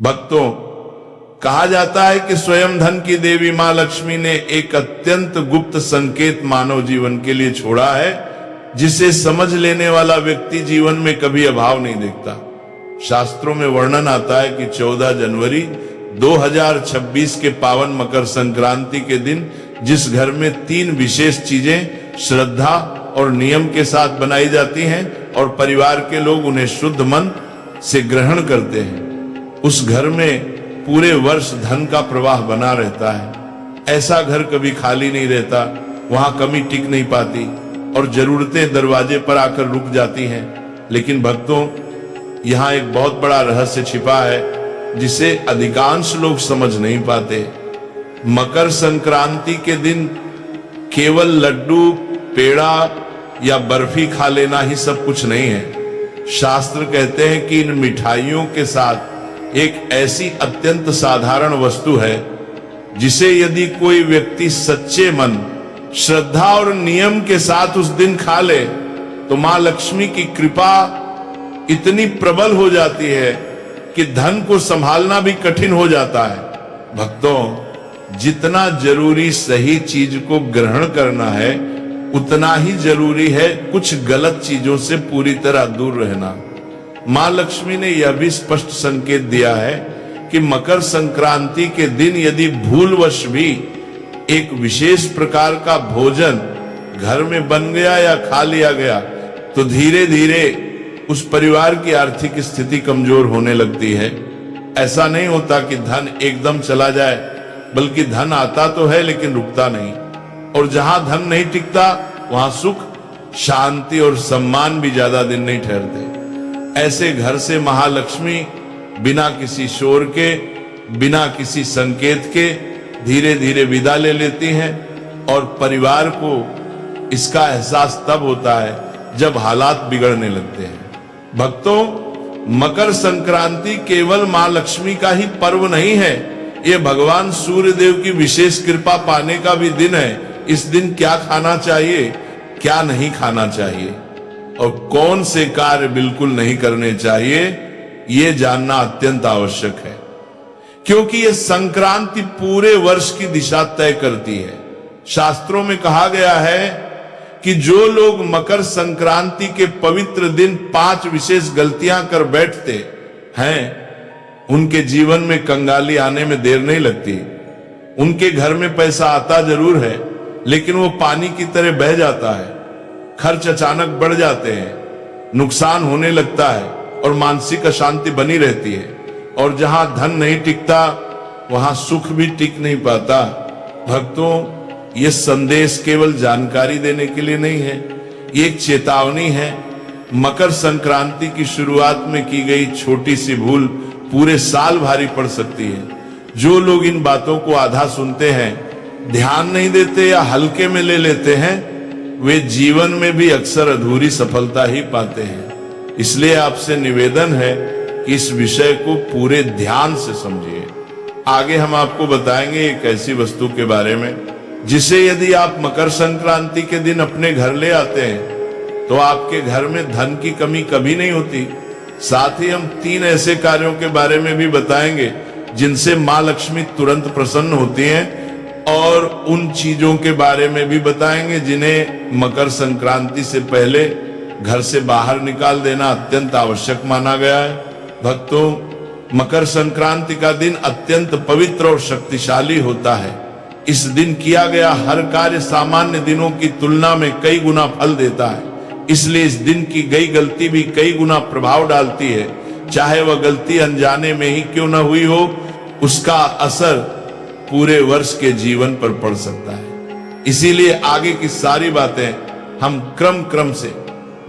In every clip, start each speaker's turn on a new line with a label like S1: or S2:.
S1: भक्तों, कहा जाता है कि स्वयं धन की देवी मां लक्ष्मी ने एक अत्यंत गुप्त संकेत मानव जीवन के लिए छोड़ा है, जिसे समझ लेने वाला व्यक्ति जीवन में कभी अभाव नहीं देखता। शास्त्रों में वर्णन आता है कि 14 जनवरी 2026 के पावन मकर संक्रांति के दिन जिस घर में 3 विशेष चीजें श्रद्धा और नियम के साथ बनाई जाती हैं और परिवार के लोग उन्हें शुद्ध मन से ग्रहण करते हैं, उस घर में पूरे वर्ष धन का प्रवाह बना रहता है। ऐसा घर कभी खाली नहीं रहता, वहां कमी टिक नहीं पाती और जरूरतें दरवाजे पर आकर रुक जाती हैं। लेकिन भक्तों, यहाँ एक बहुत बड़ा रहस्य छिपा है जिसे अधिकांश लोग समझ नहीं पाते। मकर संक्रांति के दिन केवल लड्डू, पेड़ा या बर्फी खा लेना ही सब कुछ नहीं है। शास्त्र कहते हैं कि इन मिठाइयों के साथ एक ऐसी अत्यंत साधारण वस्तु है जिसे यदि कोई व्यक्ति सच्चे मन, श्रद्धा और नियम के साथ उस दिन खा ले तो मां लक्ष्मी की कृपा इतनी प्रबल हो जाती है कि धन को संभालना भी कठिन हो जाता है। भक्तों, जितना जरूरी सही चीज को ग्रहण करना है, उतना ही जरूरी है कुछ गलत चीजों से पूरी तरह दूर रहना। मां लक्ष्मी ने यह भी स्पष्ट संकेत दिया है कि मकर संक्रांति के दिन यदि भूलवश भी एक विशेष प्रकार का भोजन घर में बन गया या खा लिया गया तो धीरे धीरे उस परिवार की आर्थिक स्थिति कमजोर होने लगती है। ऐसा नहीं होता कि धन एकदम चला जाए, बल्कि धन आता तो है लेकिन रुकता नहीं, और जहां धन नहीं टिकता वहां सुख, शांति और सम्मान भी ज्यादा दिन नहीं ठहरते। ऐसे घर से महालक्ष्मी बिना किसी शोर के, बिना किसी संकेत के धीरे धीरे विदा ले लेती हैं और परिवार को इसका एहसास तब होता है जब हालात बिगड़ने लगते हैं। भक्तों, मकर संक्रांति केवल मां लक्ष्मी का ही पर्व नहीं है, ये भगवान सूर्य देव की विशेष कृपा पाने का भी दिन है। इस दिन क्या खाना चाहिए, क्या नहीं खाना चाहिए और कौन से कार्य बिल्कुल नहीं करने चाहिए, ये जानना अत्यंत आवश्यक है, क्योंकि ये संक्रांति पूरे वर्ष की दिशा तय करती है। शास्त्रों में कहा गया है कि जो लोग मकर संक्रांति के पवित्र दिन 5 विशेष गलतियां कर बैठते हैं, उनके जीवन में कंगाली आने में देर नहीं लगती। उनके घर में पैसा आता जरूर है, लेकिन वो पानी की तरह बह जाता है। खर्च अचानक बढ़ जाते हैं, नुकसान होने लगता है और मानसिक अशांति बनी रहती है। और जहां धन नहीं टिकता वहां सुख भी टिक नहीं पाता। भक्तों, ये संदेश केवल जानकारी देने के लिए नहीं है, ये एक चेतावनी है। मकर संक्रांति की शुरुआत में की गई छोटी सी भूल पूरे साल भारी पड़ सकती है। जो लोग इन बातों को आधा सुनते हैं, ध्यान नहीं देते या हल्के में ले लेते हैं, वे जीवन में भी अक्सर अधूरी सफलता ही पाते हैं। इसलिए आपसे निवेदन है कि इस विषय को पूरे ध्यान से समझिए। आगे हम आपको बताएंगे एक ऐसी वस्तु के बारे में जिसे यदि आप मकर संक्रांति के दिन अपने घर ले आते हैं तो आपके घर में धन की कमी कभी नहीं होती। साथ ही हम 3 ऐसे कार्यों के बारे में भी बताएंगे जिनसे मां लक्ष्मी तुरंत प्रसन्न होती हैं, और उन चीजों के बारे में भी बताएंगे जिन्हें मकर संक्रांति से पहले घर से बाहर निकाल देना अत्यंत आवश्यक माना गया है। भक्तों, मकर संक्रांति का दिन अत्यंत पवित्र और शक्तिशाली होता है। इस दिन किया गया हर कार्य सामान्य दिनों की तुलना में कई गुना फल देता है। इसलिए इस दिन की गई गलती भी कई गुना प्रभाव डालती है। चाहे वह गलती अनजाने में ही क्यों न हुई हो, उसका असर पूरे वर्ष के जीवन पर पड़ सकता है। इसीलिए आगे की सारी बातें हम क्रम से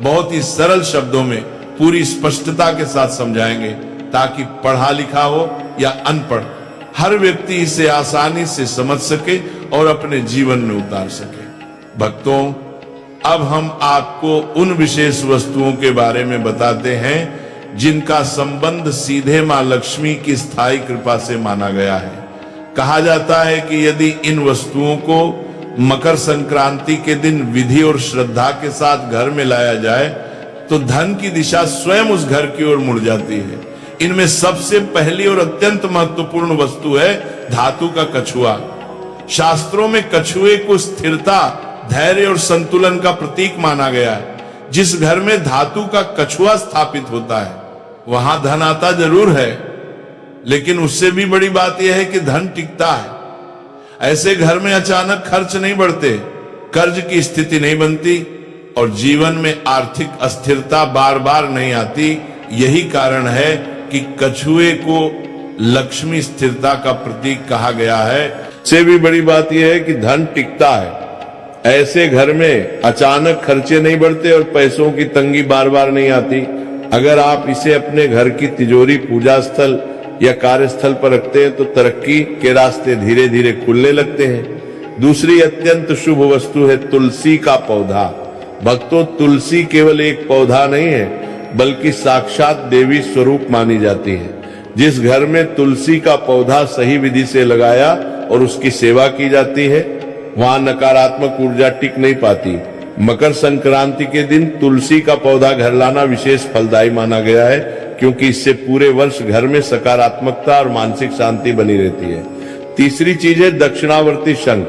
S1: बहुत ही सरल शब्दों में पूरी स्पष्टता के साथ समझाएंगे, ताकि पढ़ा लिखा हो या अनपढ़ हर व्यक्ति इसे आसानी से समझ सके और अपने जीवन में उतार सके। भक्तों, अब हम आपको उन विशेष वस्तुओं के बारे में बताते हैं जिनका संबंध सीधे मां लक्ष्मी की स्थायी कृपा से माना गया है। कहा जाता है कि यदि इन वस्तुओं को मकर संक्रांति के दिन विधि और श्रद्धा के साथ घर में लाया जाए तो धन की दिशा स्वयं उस घर की ओर मुड़ जाती है। इनमें सबसे पहली और अत्यंत महत्वपूर्ण वस्तु है धातु का कछुआ। शास्त्रों में कछुए को स्थिरता, धैर्य और संतुलन का प्रतीक माना गया है। जिस घर में धातु का कछुआ स्थापित होता है वहां धन आता जरूर है, लेकिन उससे भी बड़ी बात यह है कि धन टिकता है। ऐसे घर में अचानक खर्च नहीं बढ़ते, कर्ज की स्थिति नहीं बनती और जीवन में आर्थिक अस्थिरता बार बार नहीं आती। यही कारण है कि कछुए को लक्ष्मी स्थिरता का प्रतीक कहा गया है। से भी बड़ी बात यह है कि धन टिकता है। ऐसे घर में अचानक खर्चे नहीं बढ़ते और पैसों की तंगी बार बार नहीं आती। अगर आप इसे अपने घर की तिजोरी, पूजा स्थल या कार्यस्थल पर रखते हैं तो तरक्की के रास्ते धीरे धीरे खुलने लगते हैं। दूसरी अत्यंत शुभ वस्तु है तुलसी का पौधा। भक्तों, तुलसी केवल एक पौधा नहीं है बल्कि साक्षात देवी स्वरूप मानी जाती है। जिस घर में तुलसी का पौधा सही विधि से लगाया और उसकी सेवा की जाती है वहां नकारात्मक ऊर्जा टिक नहीं पाती। मकर संक्रांति के दिन तुलसी का पौधा घर लाना विशेष फलदायी माना गया है, क्योंकि इससे पूरे वर्ष घर में सकारात्मकता और मानसिक शांति बनी रहती है। तीसरी चीज है दक्षिणावर्ती शंख।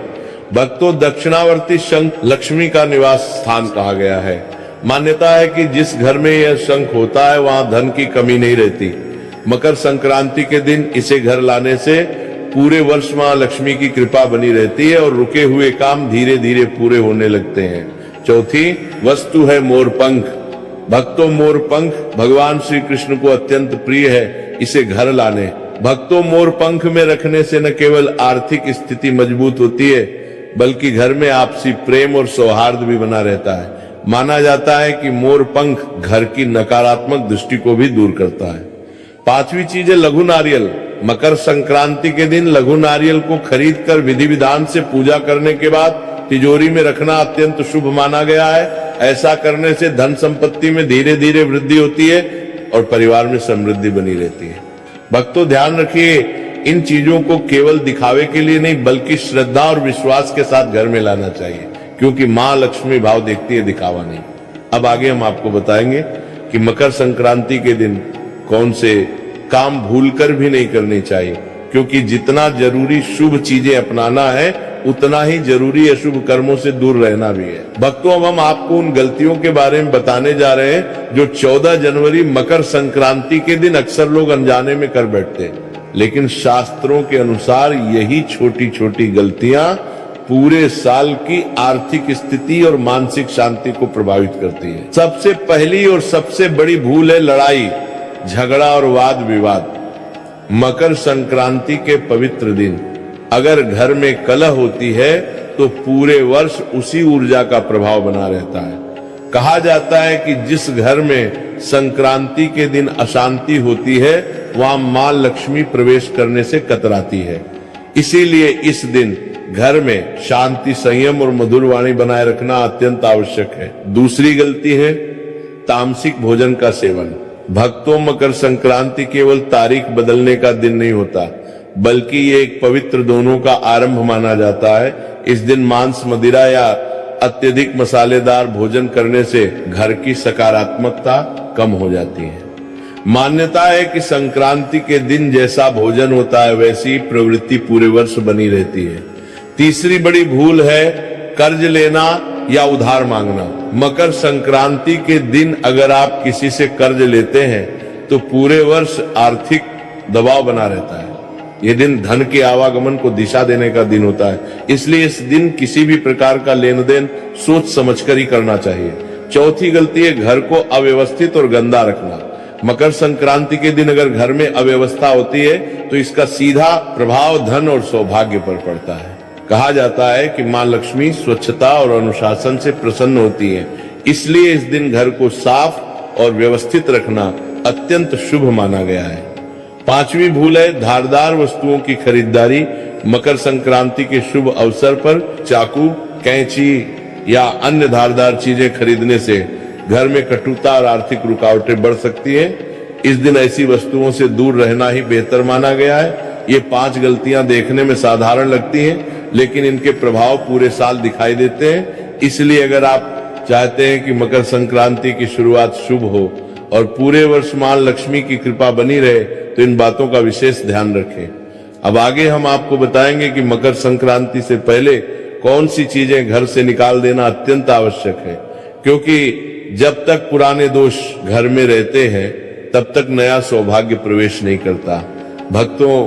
S1: भक्तों, दक्षिणावर्ती शंख लक्ष्मी का निवास स्थान कहा गया है। मान्यता है कि जिस घर में यह शंख होता है वहां धन की कमी नहीं रहती। मकर संक्रांति के दिन इसे घर लाने से पूरे वर्ष मां लक्ष्मी की कृपा बनी रहती है और रुके हुए काम धीरे धीरे पूरे होने लगते हैं। चौथी वस्तु है मोरपंख। भक्तों, मोरपंख भगवान श्री कृष्ण को अत्यंत प्रिय है। इसे घर लाने भक्तों मोरपंख में रखने से न केवल आर्थिक स्थिति मजबूत होती है बल्कि घर में आपसी प्रेम और सौहार्द भी बना रहता है। माना जाता है कि मोरपंख घर की नकारात्मक दृष्टि को भी दूर करता है। पांचवी चीज है लघु नारियल। मकर संक्रांति के दिन लघु नारियल को खरीदकर विधि विधान से पूजा करने के बाद तिजोरी में रखना अत्यंत शुभ माना गया है। ऐसा करने से धन संपत्ति में धीरे धीरे वृद्धि होती है और परिवार में समृद्धि बनी रहती है। भक्तों, ध्यान रखिए, इन चीजों को केवल दिखावे के लिए नहीं बल्कि श्रद्धा और विश्वास के साथ घर में लाना चाहिए, क्योंकि माँ लक्ष्मी भाव देखती है, दिखावा नहीं। अब आगे हम आपको बताएंगे कि मकर संक्रांति के दिन कौन से काम भूलकर भी नहीं करनी चाहिए, क्योंकि जितना जरूरी शुभ चीजें अपनाना है उतना ही जरूरी अशुभ कर्मों से दूर रहना भी है। भक्तों, अब हम आपको उन गलतियों के बारे में बताने जा रहे हैं जो 14 जनवरी मकर संक्रांति के दिन अक्सर लोग अनजाने में कर बैठते हैं, लेकिन शास्त्रों के अनुसार यही छोटी छोटी गलतियां पूरे साल की आर्थिक स्थिति और मानसिक शांति को प्रभावित करती है। सबसे पहली और सबसे बड़ी भूल है लड़ाई, झगड़ा और वाद विवाद। मकर संक्रांति के पवित्र दिन अगर घर में कलह होती है तो पूरे वर्ष उसी ऊर्जा का प्रभाव बना रहता है। कहा जाता है कि जिस घर में संक्रांति के दिन अशांति होती है वहां मां लक्ष्मी प्रवेश करने से कतराती है। इसीलिए इस दिन घर में शांति, संयम और मधुर वाणी बनाए रखना अत्यंत आवश्यक है। दूसरी गलती है तामसिक भोजन का सेवन। भक्तों, मकर संक्रांति केवल तारीख बदलने का दिन नहीं होता बल्कि ये एक पवित्र दोनों का आरंभ माना जाता है। इस दिन मांस, मदिरा या अत्यधिक मसालेदार भोजन करने से घर की सकारात्मकता कम हो जाती है। मान्यता है कि संक्रांति के दिन जैसा भोजन होता है वैसी ही प्रवृत्ति पूरे वर्ष बनी रहती है। तीसरी बड़ी भूल है कर्ज लेना या उधार मांगना। मकर संक्रांति के दिन अगर आप किसी से कर्ज लेते हैं तो पूरे वर्ष आर्थिक दबाव बना रहता है। यह दिन धन के आवागमन को दिशा देने का दिन होता है, इसलिए इस दिन किसी भी प्रकार का लेन देन सोच समझकर ही करना चाहिए। चौथी गलती है घर को अव्यवस्थित और गंदा रखना। मकर संक्रांति के दिन अगर घर में अव्यवस्था होती है तो इसका सीधा प्रभाव धन और सौभाग्य पर पड़ता है। कहा जाता है कि मां लक्ष्मी स्वच्छता और अनुशासन से प्रसन्न होती है, इसलिए इस दिन घर को साफ और व्यवस्थित रखना अत्यंत शुभ माना गया है। पांचवी भूल है धारदार वस्तुओं की खरीदारी। मकर संक्रांति के शुभ अवसर पर चाकू, कैंची या अन्य धारदार चीजें खरीदने से घर में कटुता और आर्थिक रुकावटें बढ़ सकती हैं। इस दिन ऐसी वस्तुओं से दूर रहना ही बेहतर माना गया है। ये 5 गलतियां देखने में साधारण लगती हैं, लेकिन इनके प्रभाव पूरे साल दिखाई देते हैं। इसलिए अगर आप चाहते हैं कि मकर संक्रांति की शुरुआत शुभ हो और पूरे वर्ष मां लक्ष्मी की कृपा बनी रहे, तो इन बातों का विशेष ध्यान रखें। अब आगे हम आपको बताएंगे कि मकर संक्रांति से पहले कौन सी चीजें घर से निकाल देना अत्यंत आवश्यक है, क्योंकि जब तक पुराने दोष घर में रहते हैं तब तक नया सौभाग्य प्रवेश नहीं करता। भक्तों,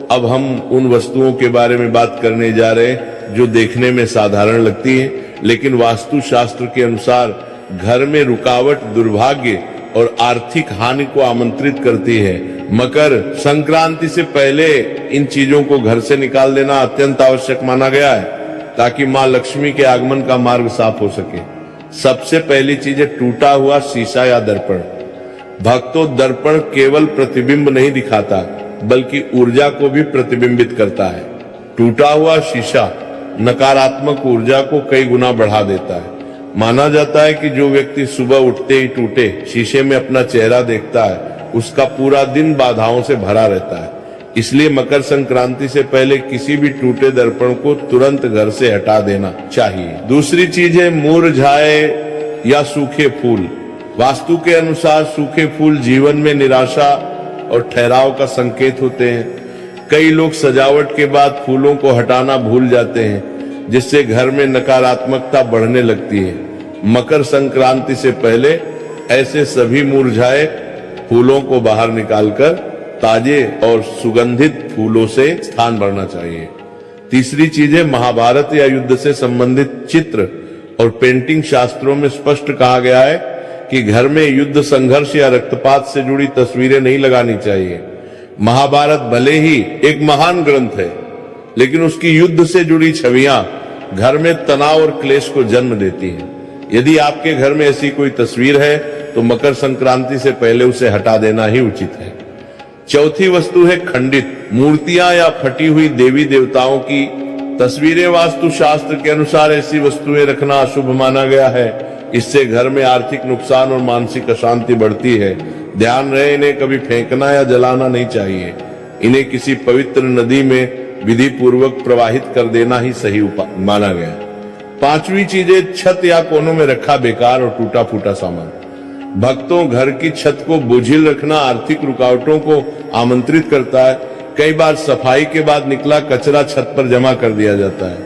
S1: अब हम उन वस्तुओं के बारे में बात करने जा रहे हैं जो देखने में साधारण लगती हैं, लेकिन वास्तु शास्त्र के अनुसार घर में रुकावट, दुर्भाग्य और आर्थिक हानि को आमंत्रित करती है। मकर संक्रांति से पहले इन चीजों को घर से निकाल देना अत्यंत आवश्यक माना गया है, ताकि मां लक्ष्मी के आगमन का मार्ग साफ हो सके। सबसे पहली चीज है टूटा हुआ शीशा या दर्पण। भक्तों, दर्पण केवल प्रतिबिंब नहीं दिखाता, बल्कि ऊर्जा को भी प्रतिबिंबित करता है। टूटा हुआ शीशा नकारात्मक ऊर्जा को कई गुना बढ़ा देता है। माना जाता है कि जो व्यक्ति सुबह उठते ही टूटे शीशे में अपना चेहरा देखता है, उसका पूरा दिन बाधाओं से भरा रहता है। इसलिए मकर संक्रांति से पहले किसी भी टूटे दर्पण को तुरंत घर से हटा देना चाहिए। दूसरी चीज है मुरझाए या सूखे फूल। वास्तु के अनुसार सूखे फूल जीवन में निराशा और ठहराव का संकेत होते हैं। कई लोग सजावट के बाद फूलों को हटाना भूल जाते हैं, जिससे घर में नकारात्मकता बढ़ने लगती है। मकर संक्रांति से पहले ऐसे सभी मुरझाए फूलों को बाहर निकालकर ताजे और सुगंधित फूलों से स्थान भरना चाहिए। तीसरी चीज है महाभारत या युद्ध से संबंधित चित्र और पेंटिंग शास्त्रों में स्पष्ट कहा गया है कि घर में युद्ध, संघर्ष या रक्तपात से जुड़ी तस्वीरें नहीं लगानी चाहिए। महाभारत भले ही एक महान ग्रंथ है, लेकिन उसकी युद्ध से जुड़ी छवियां घर में तनाव और क्लेश को जन्म देती हैं। यदि आपके घर में ऐसी कोई तस्वीर है तो मकर संक्रांति से पहले उसे हटा देना ही उचित है। चौथी वस्तु है खंडित मूर्तियां या फटी हुई देवी देवताओं की तस्वीरें। वास्तु शास्त्र के अनुसार ऐसी वस्तुएं रखना अशुभ माना गया है। इससे घर में आर्थिक नुकसान और मानसिक अशांति बढ़ती है। ध्यान रहे, इन्हें कभी फेंकना या जलाना नहीं चाहिए। इन्हें किसी पवित्र नदी में विधि पूर्वक प्रवाहित कर देना ही सही माना गया। पांचवी चीज है छत या कोनों में रखा बेकार और टूटा फूटा सामान। भक्तों, घर की छत को बोझिल रखना आर्थिक रुकावटों को आमंत्रित करता है। कई बार सफाई के बाद निकला कचरा छत पर जमा कर दिया जाता है,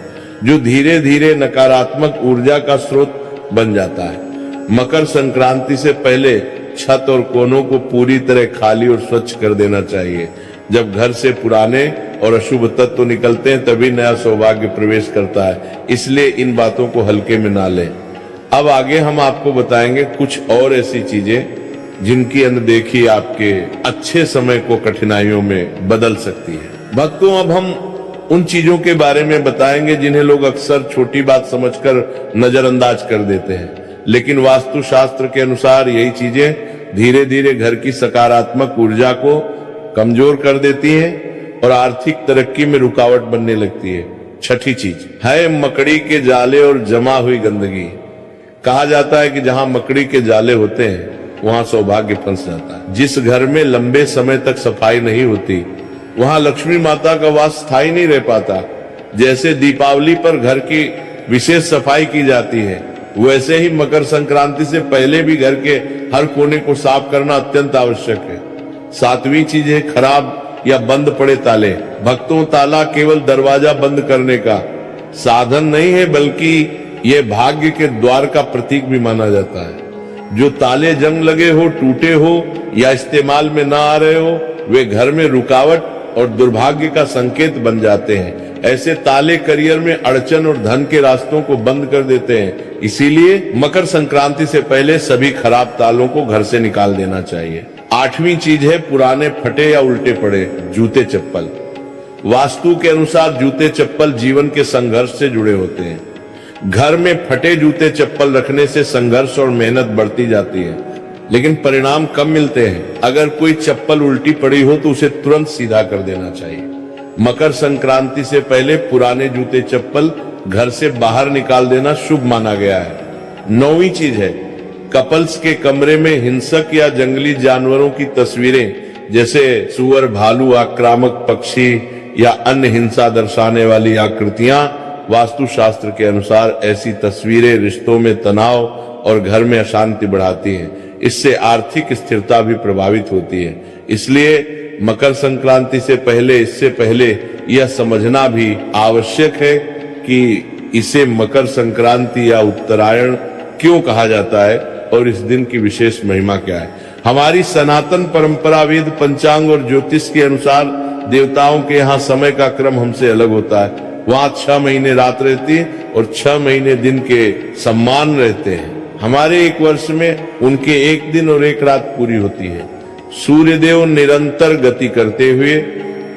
S1: जो धीरे धीरे नकारात्मक ऊर्जा का स्रोत बन जाता है। मकर संक्रांति से पहले छत और कोनों को पूरी तरह खाली और स्वच्छ कर देना चाहिए। जब घर से पुराने और अशुभ तत्व निकलते हैं तभी नया सौभाग्य प्रवेश करता है। इसलिए इन बातों को हल्के में ना लें। अब आगे हम आपको बताएंगे कुछ और ऐसी चीजें जिनकी अनदेखी आपके अच्छे समय को कठिनाइयों में बदल सकती है। भक्तों, अब हम उन चीजों के बारे में बताएंगे जिन्हें लोग अक्सर छोटी बात समझकर नजरअंदाज कर देते हैं, लेकिन वास्तु शास्त्र के अनुसार यही चीजें धीरे धीरे घर की सकारात्मक ऊर्जा को कमजोर कर देती हैं और आर्थिक तरक्की में रुकावट बनने लगती है। छठी चीज है मकड़ी के जाले और जमा हुई गंदगी। कहा जाता है कि जहां मकड़ी के जाले होते हैं वहां सौभाग्य फंस जाता है। जिस घर में लंबे समय तक सफाई नहीं होती वहां लक्ष्मी माता का वास स्थायी नहीं रह पाता। जैसे दीपावली पर घर की विशेष सफाई की जाती है, वैसे ही मकर संक्रांति से पहले भी घर के हर कोने को साफ करना अत्यंत आवश्यक है। सातवीं चीज है खराब या बंद पड़े ताले। भक्तों, ताला केवल दरवाजा बंद करने का साधन नहीं है, बल्कि यह भाग्य के द्वार का प्रतीक भी माना जाता है। जो ताले जंग लगे हो, टूटे हो या इस्तेमाल में ना आ रहे हो, वे घर में रुकावट और दुर्भाग्य का संकेत बन जाते हैं। ऐसे ताले करियर में अड़चन और धन के रास्तों को बंद कर देते हैं। इसीलिए मकर संक्रांति से पहले सभी खराब तालों को घर से निकाल देना चाहिए। आठवीं चीज है पुराने फटे या उल्टे पड़े जूते चप्पल। वास्तु के अनुसार जूते चप्पल जीवन के संघर्ष से जुड़े होते हैं। घर में फटे जूते चप्पल रखने से संघर्ष और मेहनत बढ़ती जाती है, लेकिन परिणाम कम मिलते हैं। अगर कोई चप्पल उल्टी पड़ी हो तो उसे तुरंत सीधा कर देना चाहिए। मकर संक्रांति से पहले पुराने जूते चप्पल घर से बाहर निकाल देना शुभ माना गया है। नौवीं चीज है कपल्स के कमरे में हिंसक या जंगली जानवरों की तस्वीरें, जैसे सुअर, भालू, आक्रामक पक्षी या अन्य हिंसा दर्शाने वाली आकृतियां। वास्तु शास्त्र के अनुसार ऐसी तस्वीरें रिश्तों में तनाव और घर में अशांति बढ़ाती हैं। इससे आर्थिक स्थिरता भी प्रभावित होती है। इसलिए मकर संक्रांति से पहले, इससे पहले यह समझना भी आवश्यक है कि इसे मकर संक्रांति या उत्तरायण क्यों कहा जाता है और इस दिन की विशेष महिमा क्या है। हमारी सनातन परंपरा, वेद, पंचांग और ज्योतिष के अनुसार देवताओं के यहाँ समय का क्रम हमसे अलग होता है। वहां 6 महीने रात रहती है और 6 महीने दिन के सम्मान रहते हैं। हमारे एक वर्ष में उनके एक दिन और एक रात पूरी होती है। सूर्यदेव निरंतर गति करते हुए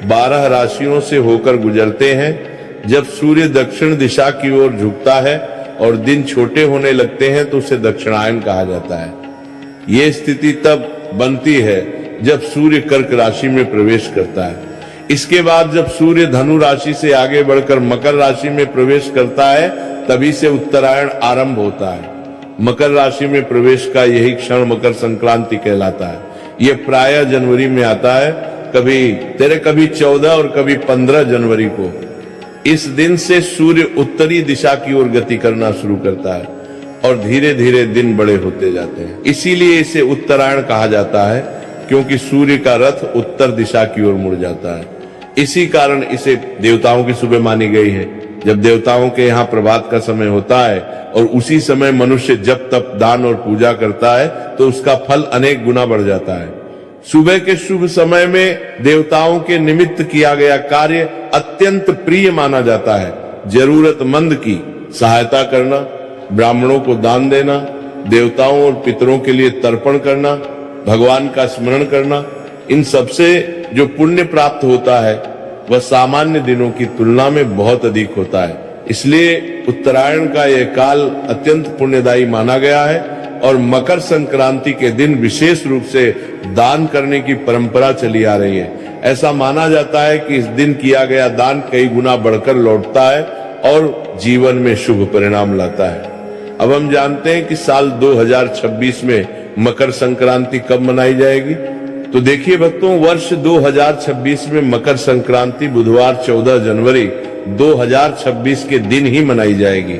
S1: 12 राशियों से होकर गुजरते हैं। जब सूर्य दक्षिण दिशा की ओर झुकता है और दिन छोटे होने लगते हैं तो उसे दक्षिणायन कहा जाता है। ये स्थिति तब बनती है जब सूर्य कर्क राशि में प्रवेश करता है। इसके बाद जब सूर्य धनु राशि से आगे बढ़कर मकर राशि में प्रवेश करता है तभी से उत्तरायण आरंभ होता है। मकर राशि में प्रवेश का यही क्षण मकर संक्रांति कहलाता है। यह प्रायः जनवरी में आता है, कभी 14 और कभी 15 जनवरी को। इस दिन से सूर्य उत्तरी दिशा की ओर गति करना शुरू करता है और धीरे धीरे दिन बड़े होते जाते हैं। इसीलिए इसे उत्तरायण कहा जाता है, क्योंकि सूर्य का रथ उत्तर दिशा की ओर मुड़ जाता है। इसी कारण इसे देवताओं की सुबह मानी गई है। जब देवताओं के यहाँ प्रभात का समय होता है और उसी समय मनुष्य जप तप दान और पूजा करता है तो उसका फल अनेक गुना बढ़ जाता है। सुबह के शुभ समय में देवताओं के निमित्त किया गया कार्य अत्यंत प्रिय माना जाता है। जरूरतमंद की सहायता करना, ब्राह्मणों को दान देना, देवताओं और पितरों के लिए तर्पण करना, भगवान का स्मरण करना, इन सबसे जो पुण्य प्राप्त होता है वह सामान्य दिनों की तुलना में बहुत अधिक होता है। इसलिए उत्तरायण का यह काल अत्यंत पुण्यदायी माना गया है और मकर संक्रांति के दिन विशेष रूप से दान करने की परंपरा चली आ रही है। ऐसा माना जाता है कि इस दिन किया गया दान कई गुना बढ़कर लौटता है और जीवन में शुभ परिणाम लाता है। अब हम जानते हैं कि साल 2026 में मकर संक्रांति कब मनाई जाएगी। तो देखिए भक्तों, वर्ष 2026 में मकर संक्रांति बुधवार 14 जनवरी 2026 के दिन ही मनाई जाएगी,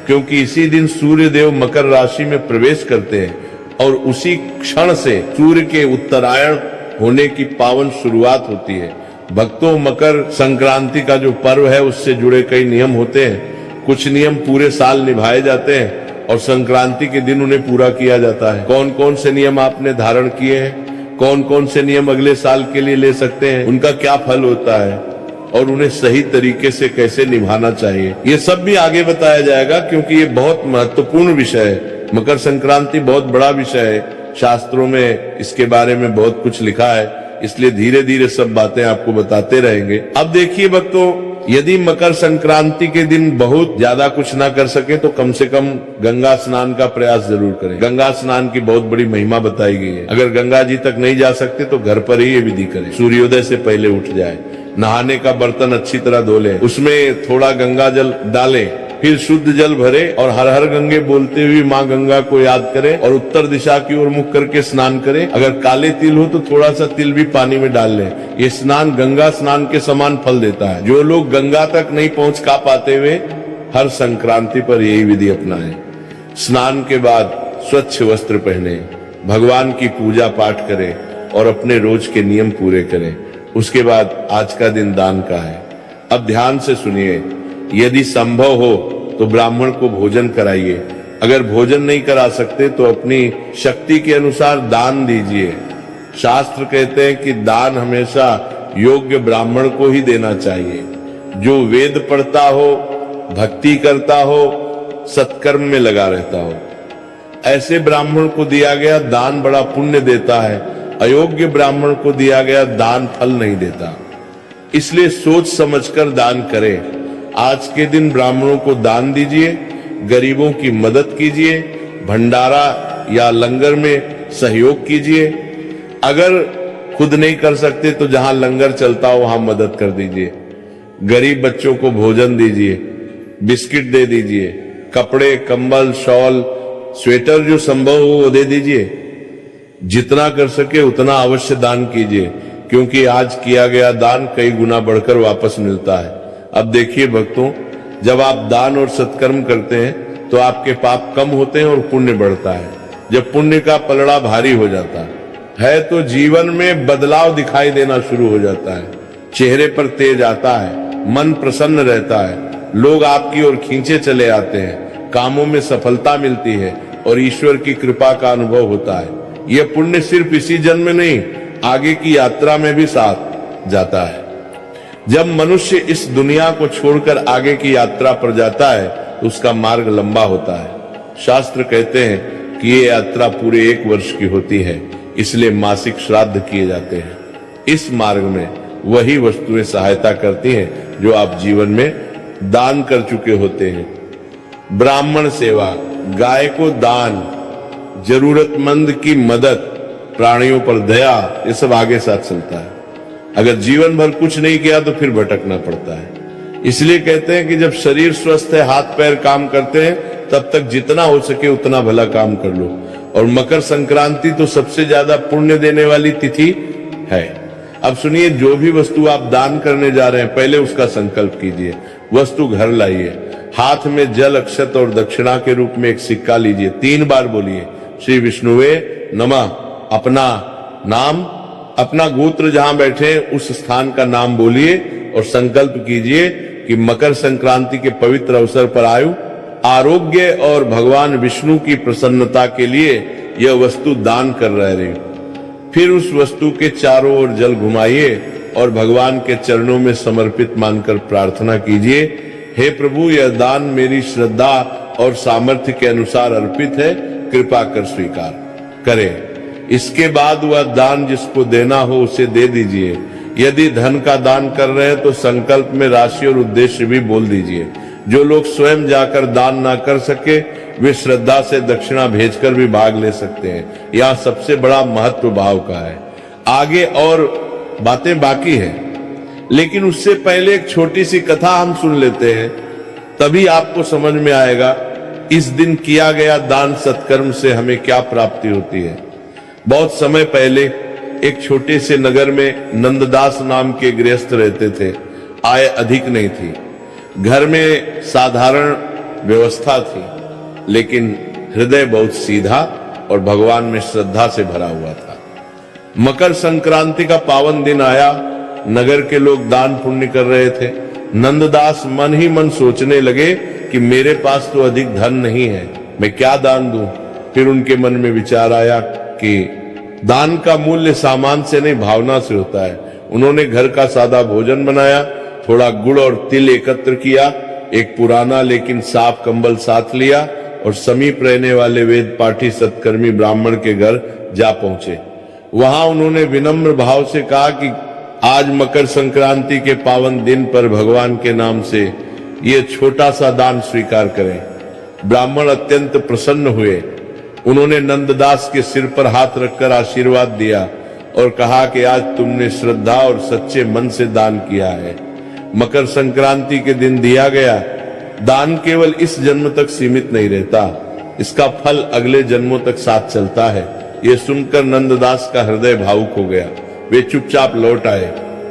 S1: क्योंकि इसी दिन सूर्य देव मकर राशि में प्रवेश करते हैं और उसी क्षण से सूर्य के उत्तरायण होने की पावन शुरुआत होती है। भक्तों, मकर संक्रांति का जो पर्व है उससे जुड़े कई नियम होते हैं। कुछ नियम पूरे साल निभाए जाते हैं और संक्रांति के दिन उन्हें पूरा किया जाता है। कौन कौन से नियम आपने धारण किए हैं, कौन कौन से नियम अगले साल के लिए ले सकते हैं, उनका क्या फल होता है और उन्हें सही तरीके से कैसे निभाना चाहिए, ये सब भी आगे बताया जाएगा, क्योंकि ये बहुत महत्वपूर्ण विषय है। मकर संक्रांति बहुत बड़ा विषय है, शास्त्रों में इसके बारे में बहुत कुछ लिखा है, इसलिए धीरे धीरे सब बातें आपको बताते रहेंगे। अब देखिए भक्तों, यदि मकर संक्रांति के दिन बहुत ज्यादा कुछ ना कर सके तो कम से कम गंगा स्नान का प्रयास जरूर करें। गंगा स्नान की बहुत बड़ी महिमा बताई गई है। अगर गंगा जी तक नहीं जा सकते तो घर पर ही ये विधि करें। सूर्योदय से पहले उठ जाए, नहाने का बर्तन अच्छी तरह धो लें, उसमें थोड़ा गंगा जल डालें, फिर शुद्ध जल भरे और हर हर गंगे बोलते हुए माँ गंगा को याद करें और उत्तर दिशा की ओर मुख करके स्नान करें। अगर काले तिल हो तो थोड़ा सा तिल भी पानी में डाल लें। ये स्नान गंगा स्नान के समान फल देता है। जो लोग गंगा तक नहीं पहुंच पाते हुए हर संक्रांति पर यही विधि अपनाएं। स्नान के बाद स्वच्छ वस्त्र पहने, भगवान की पूजा पाठ करें और अपने रोज के नियम पूरे करें। उसके बाद आज का दिन दान का है। अब ध्यान से सुनिए, यदि संभव हो तो ब्राह्मण को भोजन कराइए। अगर भोजन नहीं करा सकते तो अपनी शक्ति के अनुसार दान दीजिए। शास्त्र कहते हैं कि दान हमेशा योग्य ब्राह्मण को ही देना चाहिए, जो वेद पढ़ता हो, भक्ति करता हो, सत्कर्म में लगा रहता हो। ऐसे ब्राह्मण को दिया गया दान बड़ा पुण्य देता है। अयोग्य ब्राह्मण को दिया गया दान फल नहीं देता। इसलिए सोच समझकर दान करें। आज के दिन ब्राह्मणों को दान दीजिए, गरीबों की मदद कीजिए, भंडारा या लंगर में सहयोग कीजिए। अगर खुद नहीं कर सकते तो जहां लंगर चलता हो वहां मदद कर दीजिए। गरीब बच्चों को भोजन दीजिए, बिस्किट दे दीजिए, कपड़े, कंबल, शॉल, स्वेटर जो संभव हो वो दे दीजिए। जितना कर सके उतना अवश्य दान कीजिए, क्योंकि आज किया गया दान कई गुना बढ़कर वापस मिलता है। अब देखिए भक्तों, जब आप दान और सत्कर्म करते हैं तो आपके पाप कम होते हैं और पुण्य बढ़ता है। जब पुण्य का पलड़ा भारी हो जाता है तो जीवन में बदलाव दिखाई देना शुरू हो जाता है, चेहरे पर तेज आता है, मन प्रसन्न रहता है, लोग आपकी ओर खींचे चले आते हैं, कामों में सफलता मिलती है और ईश्वर की कृपा का अनुभव होता है। यह पुण्य सिर्फ इसी जन्म में नहीं, आगे की यात्रा में भी साथ जाता है। जब मनुष्य इस दुनिया को छोड़कर आगे की यात्रा पर जाता है तो उसका मार्ग लंबा होता है। शास्त्र कहते हैं कि ये यात्रा पूरे 1 वर्ष की होती है, इसलिए मासिक श्राद्ध किए जाते हैं। इस मार्ग में वही वस्तुएं सहायता करती हैं जो आप जीवन में दान कर चुके होते हैं। ब्राह्मण सेवा, गाय को दान, जरूरतमंद की मदद, प्राणियों पर दया, ये सब आगे साथ चलता है। अगर जीवन भर कुछ नहीं किया तो फिर भटकना पड़ता है। इसलिए कहते हैं कि जब शरीर स्वस्थ है, हाथ पैर काम करते हैं, तब तक जितना हो सके उतना भला काम कर लो। और मकर संक्रांति तो सबसे ज्यादा पुण्य देने वाली तिथि है। अब सुनिए, जो भी वस्तु आप दान करने जा रहे हैं, पहले उसका संकल्प कीजिए। वस्तु घर लाइए, हाथ में जल, अक्षत और दक्षिणा के रूप में एक सिक्का लीजिए, 3 बार बोलिए श्री विष्णुवे नमः। अपना नाम, अपना गोत्र जहां बैठे उस स्थान का नाम बोलिए और संकल्प कीजिए कि मकर संक्रांति के पवित्र अवसर पर आयु, आरोग्य और भगवान विष्णु की प्रसन्नता के लिए यह वस्तु दान कर रहे। फिर उस वस्तु के चारों ओर जल घुमाइए और भगवान के चरणों में समर्पित मानकर प्रार्थना कीजिए, हे प्रभु, यह दान मेरी श्रद्धा और सामर्थ्य के अनुसार अर्पित है, कृपा कर स्वीकार करें। इसके बाद वह दान जिसको देना हो उसे दे दीजिए। यदि धन का दान कर रहे हैं तो संकल्प में राशि और उद्देश्य भी बोल दीजिए। जो लोग स्वयं जाकर दान ना कर सके वे श्रद्धा से दक्षिणा भेजकर भी भाग ले सकते हैं। यह सबसे बड़ा महत्व भाव का है। आगे और बातें बाकी है, लेकिन उससे पहले एक छोटी सी कथा हम सुन लेते हैं, तभी आपको समझ में आएगा इस दिन किया गया दान सत्कर्म से हमें क्या प्राप्ति होती है। बहुत समय पहले एक छोटे से नगर में नंददास नाम के गृहस्थ रहते थे। आय अधिक नहीं थी, घर में साधारण व्यवस्था थी, लेकिन हृदय बहुत सीधा और भगवान में श्रद्धा से भरा हुआ था। मकर संक्रांति का पावन दिन आया, नगर के लोग दान पुण्य कर रहे थे। नंददास मन ही मन सोचने लगे कि मेरे पास तो अधिक धन नहीं है, मैं क्या दान दूं। फिर उनके मन में विचार आया कि दान का मूल्य सामान से नहीं, भावना से होता है। उन्होंने घर का सादा भोजन बनाया, थोड़ा गुड़ और तिल एकत्र किया, एक पुराना लेकिन साफ कंबल साथ लिया और समीप रहने वाले वेद पाठी सत्कर्मी ब्राह्मण के घर जा पहुंचे। वहां उन्होंने विनम्र भाव से कहा कि आज मकर संक्रांति के पावन दिन पर भगवान के नाम से ये छोटा सा दान स्वीकार करें। ब्राह्मण अत्यंत प्रसन्न हुए। उन्होंने नंददास के सिर पर हाथ रखकर आशीर्वाद दिया और कहा कि आज तुमने श्रद्धा और सच्चे मन से दान किया है। मकर संक्रांति के दिन दिया गया दान केवल इस जन्म तक सीमित नहीं रहता, इसका फल अगले जन्मों तक साथ चलता है। ये सुनकर नंददास का हृदय भावुक हो गया। वे चुपचाप लौट आए,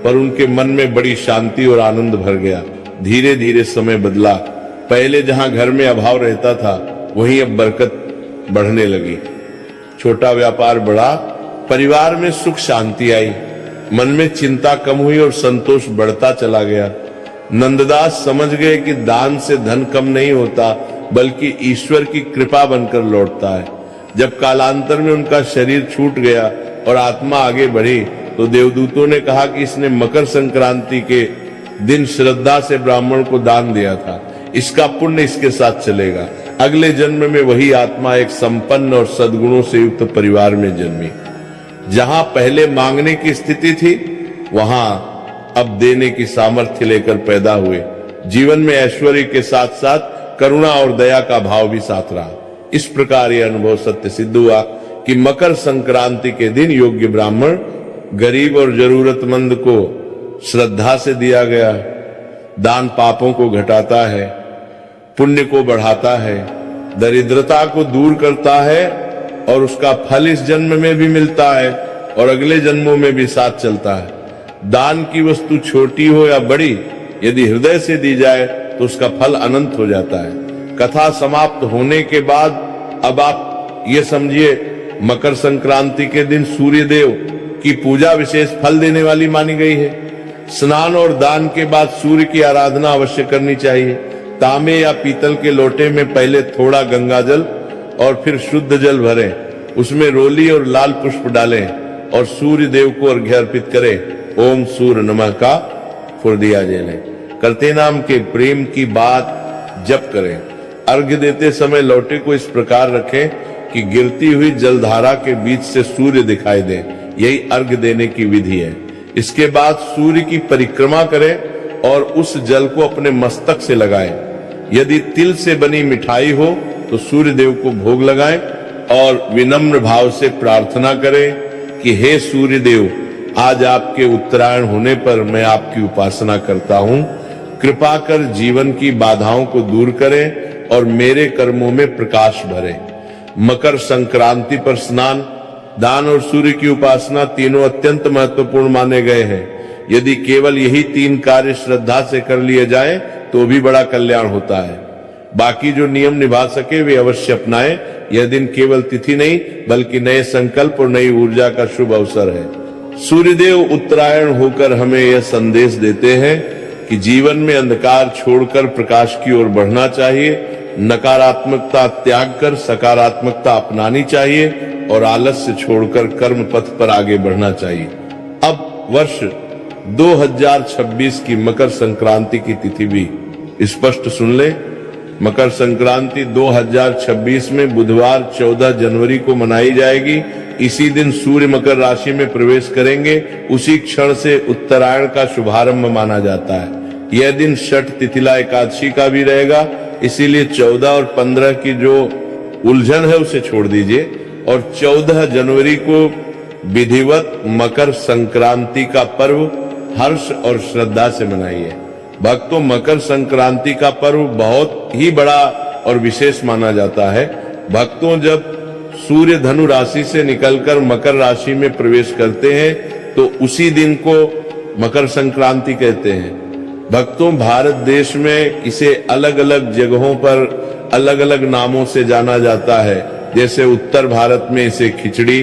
S1: पर उनके मन में बड़ी शांति और आनंद भर गया। धीरे धीरे समय बदला। पहले जहां घर में अभाव रहता था वहीं अब बरकत बढ़ने लगी। छोटा व्यापार बढ़ा, परिवार में सुख शांति आई, मन में चिंता कम हुई और संतोष बढ़ता चला गया। नंददास समझ गए कि दान से धन कम नहीं होता, बल्कि ईश्वर की कृपा बनकर लौटता है। जब कालांतर में उनका शरीर छूट गया और आत्मा आगे बढ़ी तो देवदूतों ने कहा कि इसने मकर संक्रांति के दिन श्रद्धा से ब्राह्मण को दान दिया था, इसका पुण्य इसके साथ चलेगा। अगले जन्म में वही आत्मा एक संपन्न और सद्गुणों से युक्त परिवार में जन्मी। जहां पहले मांगने की स्थिति थी वहां अब देने की सामर्थ्य लेकर पैदा हुए। जीवन में ऐश्वर्य के साथ साथ करुणा और दया का भाव भी साथ रहा। इस प्रकार यह अनुभव सत्य सिद्ध हुआ कि मकर संक्रांति के दिन योग्य ब्राह्मण गरीब और जरूरतमंद को श्रद्धा से दिया गया दान पापों को घटाता है, पुण्य को बढ़ाता है, दरिद्रता को दूर करता है और उसका फल इस जन्म में भी मिलता है और अगले जन्मों में भी साथ चलता है। दान की वस्तु छोटी हो या बड़ी, यदि हृदय से दी जाए तो उसका फल अनंत हो जाता है। कथा समाप्त होने के बाद अब आप ये समझिए मकर संक्रांति के दिन सूर्य देव की पूजा विशेष फल देने वाली मानी गई है। स्नान और दान के बाद सूर्य की आराधना अवश्य करनी चाहिए। तांबे या पीतल के लोटे में पहले थोड़ा गंगा जल और फिर शुद्ध जल भरें, उसमें रोली और लाल पुष्प डालें और सूर्य देव को अर्घ्य अर्पित करें। ओम सूर्य नमः का फुर दिया जलें। करते नाम के प्रेम की बात जप करें। अर्घ्य देते समय लोटे को इस प्रकार रखें कि गिरती हुई जलधारा के बीच से सूर्य दिखाई दे। यही अर्घ्य देने की विधि है। इसके बाद सूर्य की परिक्रमा करें और उस जल को अपने मस्तक से लगाएं। यदि तिल से बनी मिठाई हो तो सूर्य देव को भोग लगाएं और विनम्र भाव से प्रार्थना करें कि हे सूर्य देव, आज आपके उत्तरायण होने पर मैं आपकी उपासना करता हूं। कृपा कर जीवन की बाधाओं को दूर करें और मेरे कर्मों में प्रकाश भरें। मकर संक्रांति पर स्नान, दान और सूर्य की उपासना तीनों अत्यंत महत्वपूर्ण माने गए हैं। यदि केवल यही 3 कार्य श्रद्धा से कर लिए जाएं तो भी बड़ा कल्याण होता है। बाकी जो नियम निभा सके वे अवश्य अपनाएं। यह दिन केवल तिथि नहीं बल्कि नए संकल्प और नई ऊर्जा का शुभ अवसर है। सूर्यदेव उत्तरायण होकर हमें यह संदेश देते हैं कि जीवन में अंधकार छोड़कर प्रकाश की ओर बढ़ना चाहिए। नकारात्मकता त्याग कर सकारात्मकता अपनानी चाहिए और आलस्य छोड़कर कर्म पथ पर आगे बढ़ना चाहिए। अब वर्ष 2026 की मकर संक्रांति की तिथि भी स्पष्ट सुन ले। मकर संक्रांति 2026 में बुधवार 14 जनवरी को मनाई जाएगी। इसी दिन सूर्य मकर राशि में प्रवेश करेंगे। उसी क्षण से उत्तरायण का शुभारंभ माना जाता है। यह दिन छठ तिथिला एकादशी का भी रहेगा। इसीलिए 14 और 15 की जो उलझन है उसे छोड़ दीजिए और 14 जनवरी को विधिवत मकर संक्रांति का पर्व हर्ष और श्रद्धा से मनाइए। भक्तों, मकर संक्रांति का पर्व बहुत ही बड़ा और विशेष माना जाता है। भक्तों, जब सूर्य धनु राशि से निकलकर मकर राशि में प्रवेश करते हैं तो उसी दिन को मकर संक्रांति कहते हैं। भक्तों, भारत देश में इसे अलग अलग जगहों पर अलग अलग नामों से जाना जाता है। जैसे उत्तर भारत में इसे खिचड़ी,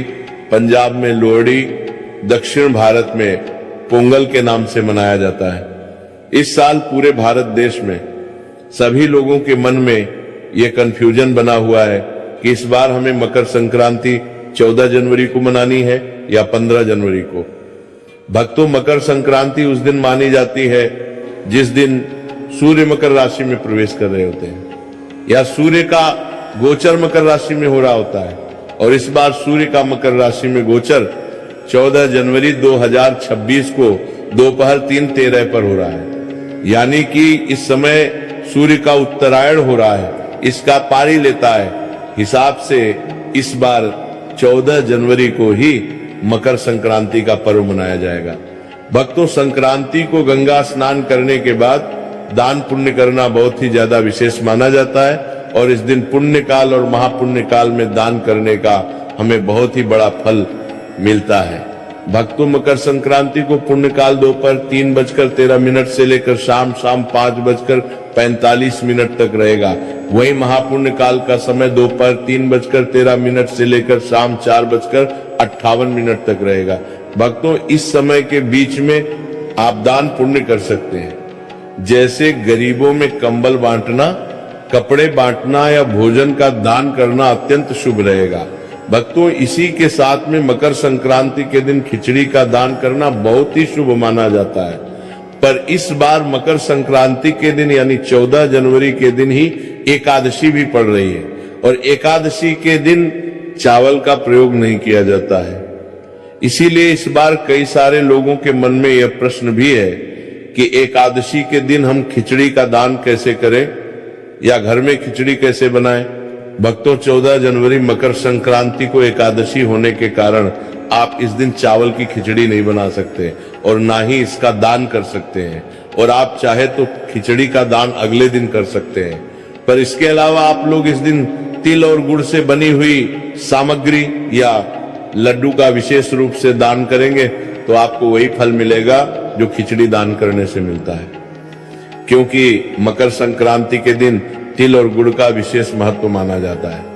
S1: पंजाब में लोहड़ी, दक्षिण भारत में पोंगल के नाम से मनाया जाता है। इस साल पूरे भारत देश में सभी लोगों के मन में यह कंफ्यूजन बना हुआ है कि इस बार हमें मकर संक्रांति 14 जनवरी को मनानी है या 15 जनवरी को। भक्तों, मकर संक्रांति उस दिन मानी जाती है जिस दिन सूर्य मकर राशि में प्रवेश कर रहे होते हैं या सूर्य का गोचर मकर राशि में हो रहा होता है। और इस बार सूर्य का मकर राशि में गोचर 14 जनवरी 2026 को दोपहर 3:13 पर हो रहा है। यानी कि इस समय सूर्य का उत्तरायण हो रहा है। इसका पारी लेता है। हिसाब से इस बार 14 जनवरी को ही मकर संक्रांति का पर्व मनाया जाएगा। भक्तों, संक्रांति को गंगा स्नान करने के बाद दान पुण्य करना बहुत ही ज्यादा विशेष माना जाता है और इस दिन पुण्य काल और महापुण्य काल में दान करने का हमें बहुत ही बड़ा फल मिलता है। भक्तों, मकर संक्रांति को पुण्य काल दोपहर 3:13 से लेकर शाम 5:45 तक रहेगा। वही महापुण्य काल का समय दोपहर 3:13 से लेकर शाम 4:58 तक रहेगा। भक्तों, इस समय के बीच में आप दान पुण्य कर सकते हैं। जैसे गरीबों में कंबल बांटना, कपड़े बांटना या भोजन का दान करना अत्यंत शुभ रहेगा। भक्तों, इसी के साथ में मकर संक्रांति के दिन खिचड़ी का दान करना बहुत ही शुभ माना जाता है। पर इस बार मकर संक्रांति के दिन यानी 14 जनवरी के दिन ही एकादशी भी पड़ रही है और एकादशी के दिन चावल का प्रयोग नहीं किया जाता है। इसीलिए इस बार कई सारे लोगों के मन में यह प्रश्न भी है कि एकादशी के दिन हम खिचड़ी का दान कैसे करें या घर में खिचड़ी कैसे बनाएं। भक्तों, 14 जनवरी मकर संक्रांति को एकादशी होने के कारण आप इस दिन चावल की खिचड़ी नहीं बना सकते और ना ही इसका दान कर सकते हैं। और आप चाहे तो खिचड़ी का दान अगले दिन कर सकते हैं। पर इसके अलावा आप लोग इस दिन तिल और गुड़ से बनी हुई सामग्री या लड्डू का विशेष रूप से दान करेंगे तो आपको वही फल मिलेगा जो खिचड़ी दान करने से मिलता है। क्योंकि मकर संक्रांति के दिन तिल और गुड़ का विशेष महत्व माना जाता है।